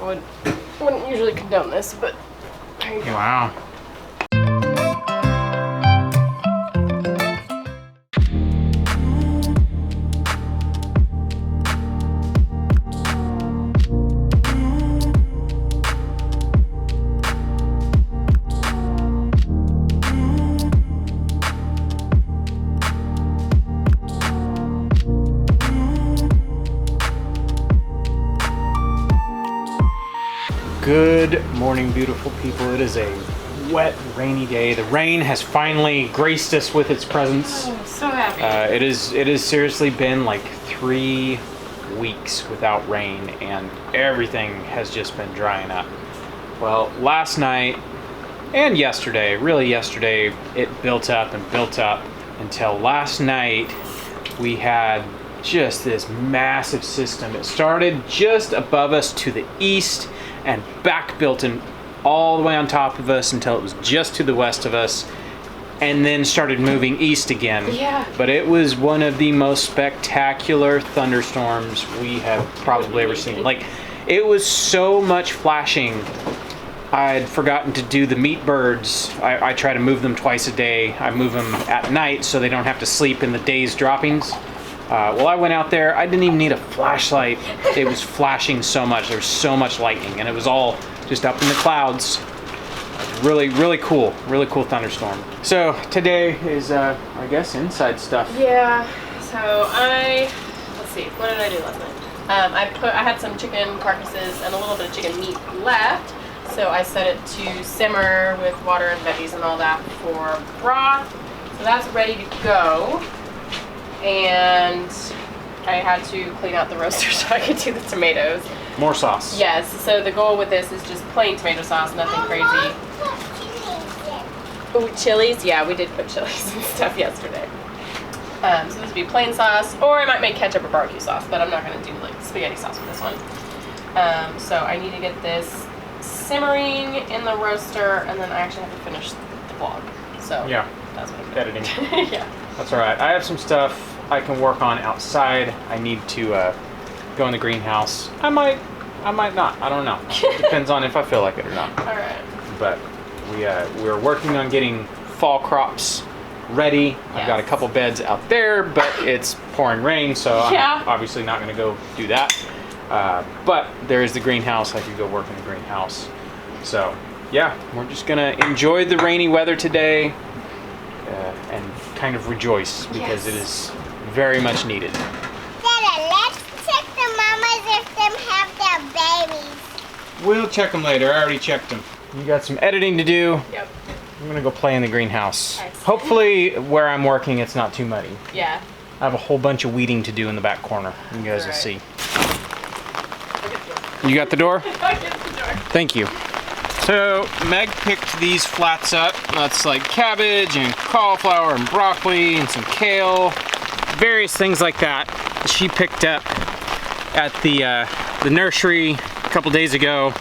wouldn't usually condone this, but there you go. Wow. Good morning, beautiful people. It is a wet, rainy day. The rain has finally graced us with its presence. Oh, so happy. It has seriously been like 3 weeks without rain, and everything has just been drying up. Well, last night and yesterday, really yesterday, it built up and built up until last night we had just this massive system. It started just above us to the east and back built in all the way on top of us until it was just to the west of us, and then started moving east again. Yeah. But it was one of the most spectacular thunderstorms we have probably ever seen. Like, it was so much flashing. I'd forgotten to do the meat birds. I try to move them twice a day. I move them at night so they don't have to sleep in the day's droppings. Well, I went out there, I didn't even need a flashlight. It was flashing so much. There was so much lightning, and it was all just up in the clouds. Really, really cool thunderstorm. So today is, I guess, inside stuff. Yeah, so let's see, what did I do last night? I had some chicken carcasses and a little bit of chicken meat left, so I set it to simmer with water and veggies and all that for broth. So that's ready to go. And I had to clean out the roaster so I could do the tomatoes. More sauce. Yes, so the goal with this is just plain tomato sauce, nothing crazy. Oh, chilies? Yeah, we did put chilies and stuff yesterday. So this would be plain sauce, or I might make ketchup or barbecue sauce, but I'm not going to do like spaghetti sauce with this one. So I need to get this simmering in the roaster, and then I actually have to finish the vlog. So yeah, that's what I'm editing. Yeah. That's all right. I have some stuff I can work on outside. I need to go in the greenhouse. I might not. I don't know. Depends on if I feel like it or not. All right. But we're working on getting fall crops ready. Yes. I've got a couple beds out there, but it's pouring rain, so yeah. I'm obviously not going to go do that. But there is the greenhouse. I could go work in the greenhouse. So yeah, we're just gonna enjoy the rainy weather today and kind of rejoice because it is very much needed. Dada, let's check the mamas if them have their babies. We'll check them later. I already checked them. You got some editing to do. Yep. I'm gonna go play in the greenhouse. Excellent. Hopefully where I'm working it's not too muddy. Yeah. I have a whole bunch of weeding to do in the back corner. You guys will see. You got the door? I get the door. Thank you. So Meg picked these flats up. That's like cabbage and cauliflower and broccoli and some kale, various things like that. She picked up at the nursery a couple days ago,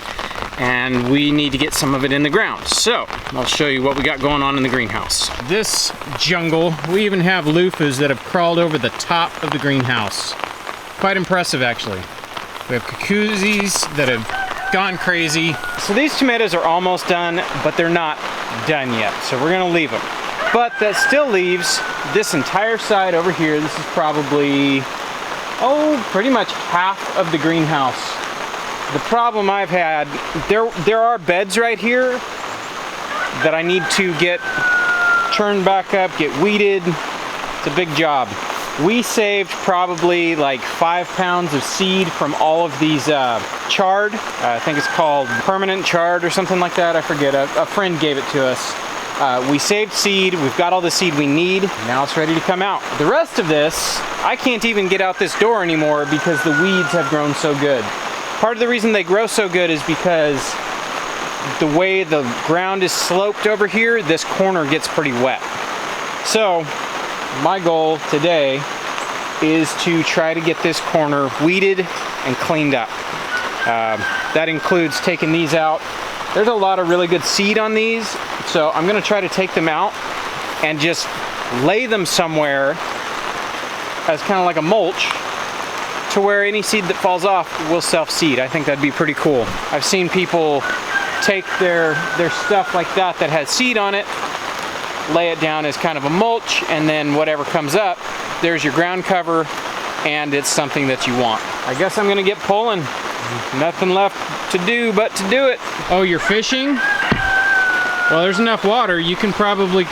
and we need to get some of it in the ground. So I'll show you what we got going on in the greenhouse. This jungle, we even have loofahs that have crawled over the top of the greenhouse. Quite impressive, actually. We have cucuzzis that have gone crazy. So these tomatoes are almost done, but they're not done yet. So we're gonna leave them. But that still leaves this entire side over here. This is probably, pretty much half of the greenhouse. The problem I've had, there are beds right here that I need to get turned back up, get weeded. It's a big job. We saved probably like 5 pounds of seed from all of these chard. I think it's called permanent chard or something like that. I forget. A friend gave it to us. We saved seed. We've got all the seed we need. Now it's ready to come out. The rest of this, I can't even get out this door anymore because the weeds have grown so good. Part of the reason they grow so good is because the way the ground is sloped over here, this corner gets pretty wet. So my goal today is to try to get this corner weeded and cleaned up. That includes taking these out. There's a lot of really good seed on these, so I'm gonna try to take them out and just lay them somewhere as kind of like a mulch to where any seed that falls off will self-seed. I think that'd be pretty cool. I've seen people take their stuff like that has seed on it, lay it down as kind of a mulch, and then whatever comes up, there's your ground cover, and it's something that you want. I guess I'm gonna get pulling. Nothing left to do but to do it. Oh, you're fishing? Well, there's enough water. You can probably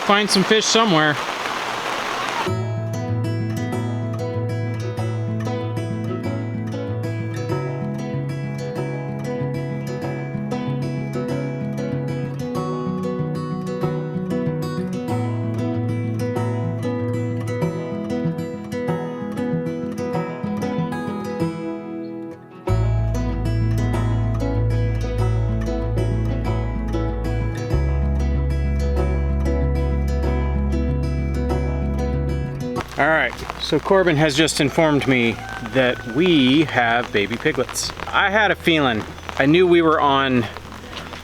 find some fish somewhere. All right, so Corbin has just informed me that we have baby piglets. I had a feeling. I knew we were on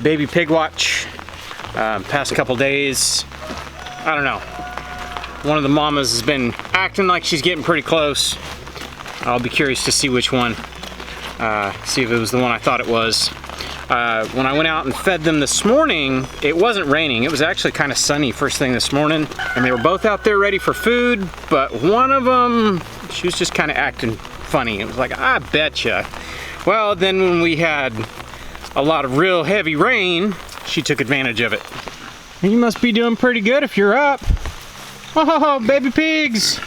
baby pig watch past couple days. I don't know. One of the mamas has been acting like she's getting pretty close. I'll be curious to see which one. See if it was the one I thought it was. When I went out and fed them this morning, it wasn't raining. It was actually kind of sunny first thing this morning, and they were both out there ready for food, but one of them, she was just kind of acting funny. It was like, I betcha. Well, then when we had a lot of real heavy rain, she took advantage of it. You must be doing pretty good if you're up. Oh, baby pigs!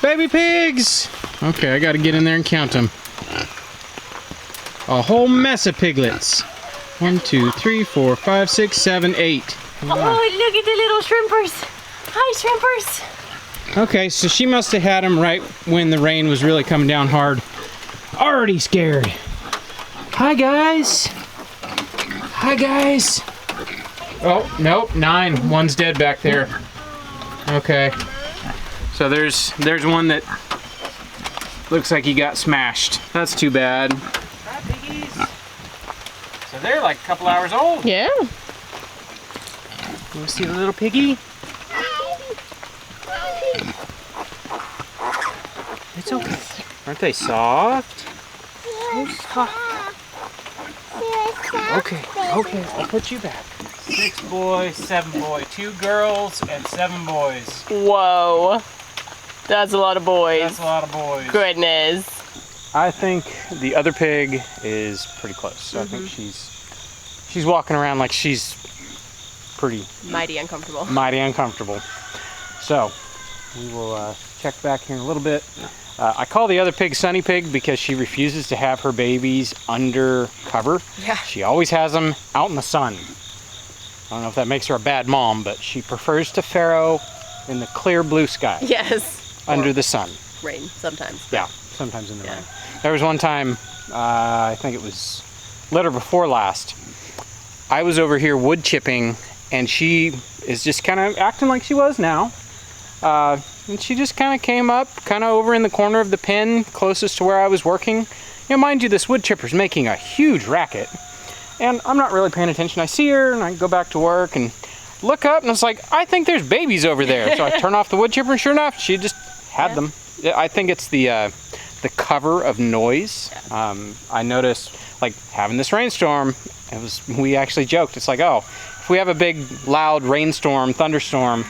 Baby pigs! Okay, I gotta get in there and count them. A whole mess of piglets. 1, 2, 3, 4, 5, 6, 7, 8. Oh, look at the little shrimpers. Hi, shrimpers. Okay, so she must have had them right when the rain was really coming down hard. Already scared. Hi, guys. Hi, guys. Oh, nope, 9. One's dead back there. Okay. So there's one that looks like he got smashed. That's too bad. So they're like a couple hours old. Yeah. You want to see the little piggy? It's okay. Aren't they soft? So soft. Okay, okay, I'll put you back. 6 boys, 7 boys. 2 girls and 7 boys. Whoa. That's a lot of boys. That's a lot of boys. Goodness. I think the other pig is pretty close. So I think she's walking around like she's pretty mighty uncomfortable. Mighty uncomfortable. So we will check back here in a little bit. I call the other pig Sunny Pig because she refuses to have her babies under cover. Yeah. She always has them out in the sun. I don't know if that makes her a bad mom, but she prefers to farrow in the clear blue sky. Yes. Under the sun. Rain sometimes. Yeah, sometimes in the rain. There was one time, I think it was litter before last, I was over here wood chipping, and she is just kind of acting like she was now. And she just kind of came up, kind of over in the corner of the pen, closest to where I was working. You know, mind you, this wood chipper's making a huge racket, and I'm not really paying attention. I see her, and I go back to work, and look up, and it's like, I think there's babies over there. So I turn off the wood chipper, and sure enough, she just had them. I think it's the cover of noise. I noticed, like, having this rainstorm, we actually joked, it's like, oh, if we have a big, loud rainstorm, thunderstorm,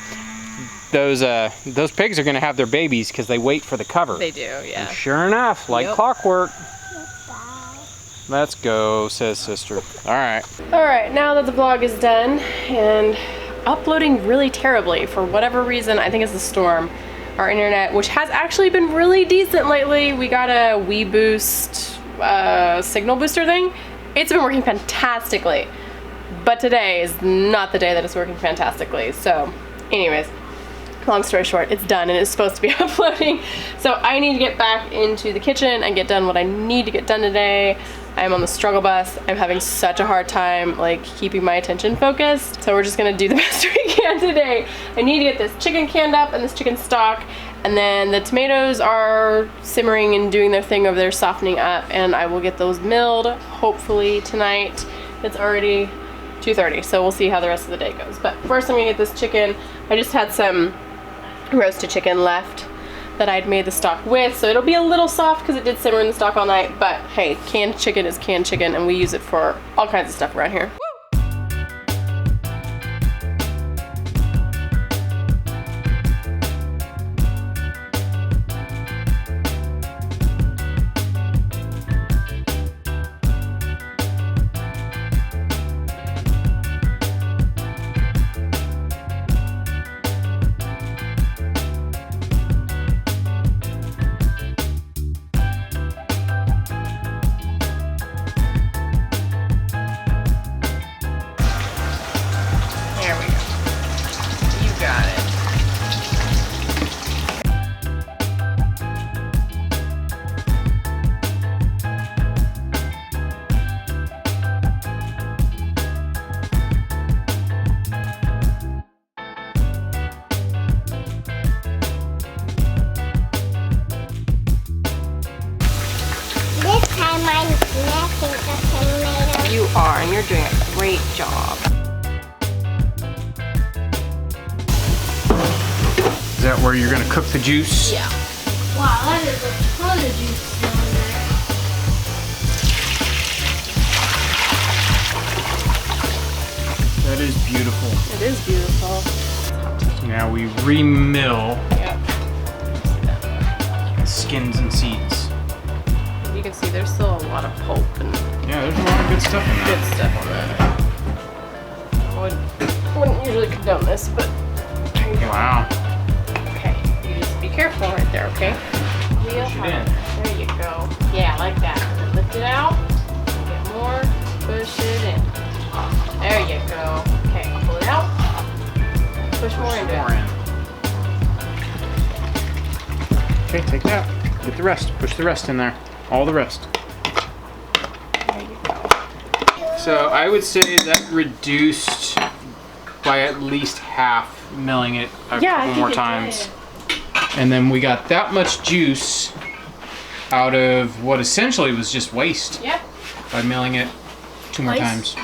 those pigs are gonna have their babies because they wait for the cover. They do, yeah. And sure enough, like clockwork. Let's go, says sister. All right. All right, now that the vlog is done and uploading really terribly for whatever reason, I think it's the storm. Our internet, which has actually been really decent lately. We got a WeBoost signal booster thing. It's been working fantastically, but today is not the day that it's working fantastically. So anyways, long story short, it's done and it's supposed to be uploading. So I need to get back into the kitchen and get done what I need to get done today. I'm on the struggle bus. I'm having such a hard time like keeping my attention focused. So we're just gonna do the best we can today. I need to get this chicken canned up and this chicken stock, and then the tomatoes are simmering and doing their thing over there, softening up, and I will get those milled hopefully tonight. It's already 2:30, so we'll see how the rest of the day goes. But first I'm gonna get this chicken. I just had some roasted chicken left that I'd made the stock with. So it'll be a little soft because it did simmer in the stock all night, but hey, canned chicken is canned chicken and we use it for all kinds of stuff around here. You are, and you're doing a great job. Is that where you're gonna cook the juice? Yeah. Wow, that is a ton of juice down there. That is beautiful. It is beautiful. Now we remill Yep. skins and seeds. You can see there's still a lot of pulp and Yeah, there's a lot of good stuff in good that. stuff on that. Wouldn't usually condone this, but there you go. Wow. Okay, you just be careful right there, okay? Real Push it hard. in. There you go. Yeah, like that. And then lift it out. Get more. Push it in. There you go. Okay, pull it out. Push more into it. Okay, take that. Get the rest. Push the rest in there. All the rest. There you go. So I would say that reduced by at least half, milling it a couple more times. And then we got that much juice out of what essentially was just waste Yep. by milling it 2 more Nice. times.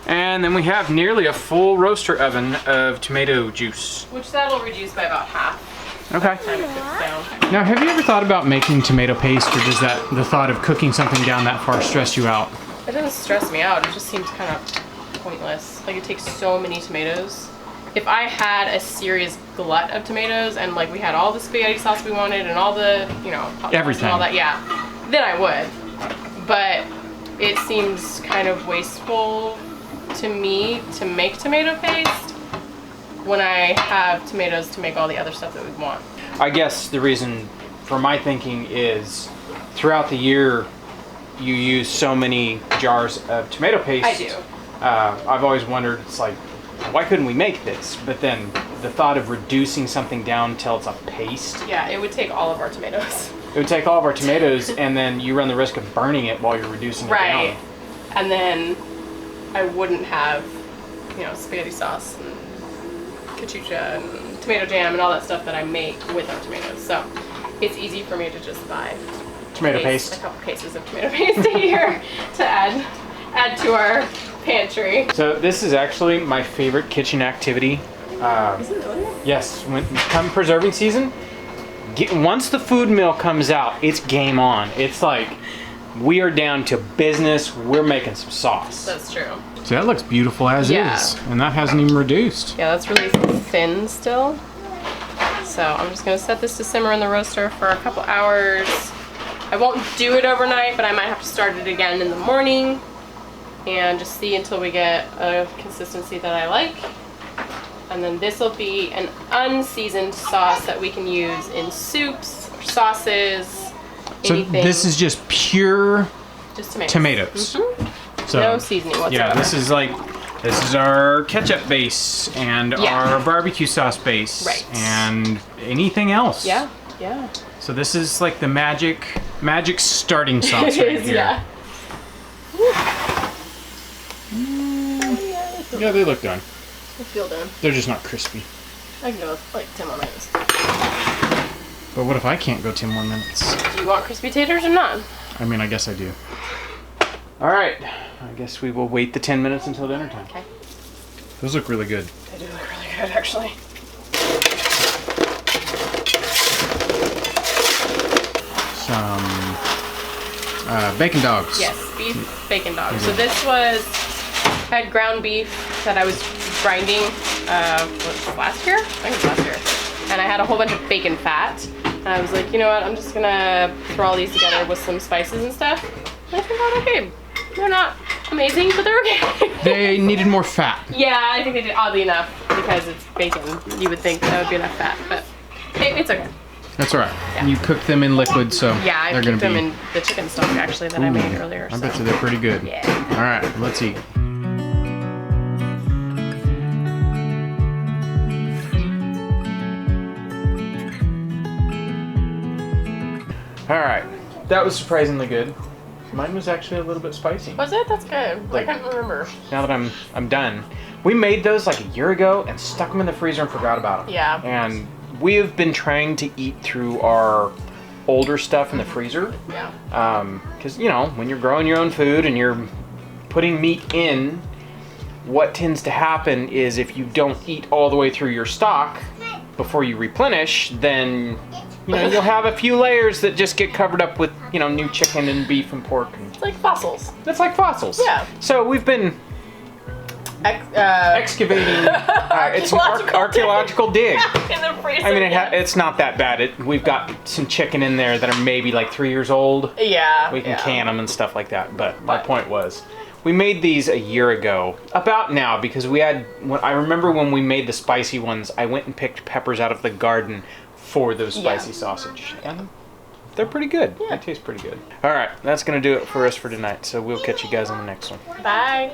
And then we have nearly a full roaster oven of tomato juice. Which that'll reduce by about half. Okay. Time it cooks down. Now, have you ever thought about making tomato paste, or does the thought of cooking something down that far stress you out? It doesn't stress me out. It just seems kind of pointless. Like, it takes so many tomatoes. If I had a serious glut of tomatoes and like we had all the spaghetti sauce we wanted and all the, you know, hot sauce Everything. and all that, yeah, then I would. But it seems kind of wasteful to me to make tomato paste when I have tomatoes to make all the other stuff that we want. I guess the reason for my thinking is throughout the year you use so many jars of tomato paste. I do. I've always wondered, it's like, why couldn't we make this? But then the thought of reducing something down till it's a paste. Yeah, it would take all of our tomatoes. It would take all of our tomatoes and then you run the risk of burning it while you're reducing it Right. down. And then I wouldn't have, you know, spaghetti sauce and cachucha and tomato jam and all that stuff that I make with our tomatoes. So it's easy for me to just buy Tomato a paste. couple cases of tomato paste a year to add to our pantry. So this is actually my favorite kitchen activity. Is it really? Yes, when come preserving season, once the food mill comes out, it's game on. It's like we are down to business. We're making some sauce. That's true. So that looks beautiful as Yeah. is, and that hasn't even reduced. Yeah, that's really thin still. So I'm just gonna set this to simmer in the roaster for a couple hours. I won't do it overnight, but I might have to start it again in the morning and just see until we get a consistency that I like. And then this will be an unseasoned sauce that we can use in soups or sauces, So anything. this is just pure just tomatoes. tomatoes. Mhm. So No seasoning whatsoever. yeah, this is our ketchup base and Yeah. our barbecue sauce base, Right. and anything else. Yeah, yeah. So this is like the magic starting sauce It right is, here. yeah. Yeah, they look done. I feel done. They're just not crispy. I can go with like 10 more minutes. But what if I can't go 10 more minutes? Do you want crispy taters or not? I mean, I guess I do. All right, I guess we will wait the 10 minutes until dinner time. Okay. Those look really good. They do look really good, actually. some bacon dogs. Yes, beef bacon dogs. So this was, I had ground beef that I was grinding last year? I think it was last year. And I had a whole bunch of bacon fat. And I was like, you know what, I'm just gonna throw all these together with some spices and stuff. And I think they're okay. They're not amazing, but they're okay. They needed more fat. Yeah, I think they did, oddly enough, because it's bacon. You would think that would be enough fat, but it's okay. That's all right. Yeah. You cook them in liquid, so Yeah, I they're gonna cooked them be. in the chicken stock actually that I made earlier. I bet you they're pretty good. Yeah. All right, let's eat. All right, that was surprisingly good. Mine was actually a little bit spicy. Was it? That's good. Like- I can't remember. Now that I'm done. We made those like a year ago and stuck them in the freezer and forgot about them. Yeah. And we have been trying to eat through our older stuff in the freezer. Yeah. Because, you know, when you're growing your own food and you're putting meat in, what tends to happen is if you don't eat all the way through your stock before you replenish, then, you know, you'll have a few layers that just get covered up with, you know, new chicken and beef and pork. And It's like fossils. it's like fossils. Yeah. So we've been excavating. It's an archaeological dig. in the freezer. I mean, yeah. it's not that bad. We've got some chicken in there that are maybe like 3 years old. Yeah. We can yeah. can them and stuff like that. But my point was, we made these a year ago, about now, because we had. I remember when we made the spicy ones, I went and picked peppers out of the garden for those spicy sausage, and they're pretty good. Yeah. They taste pretty good. All right, that's gonna do it for us for tonight. So we'll catch you guys on the next one. Bye.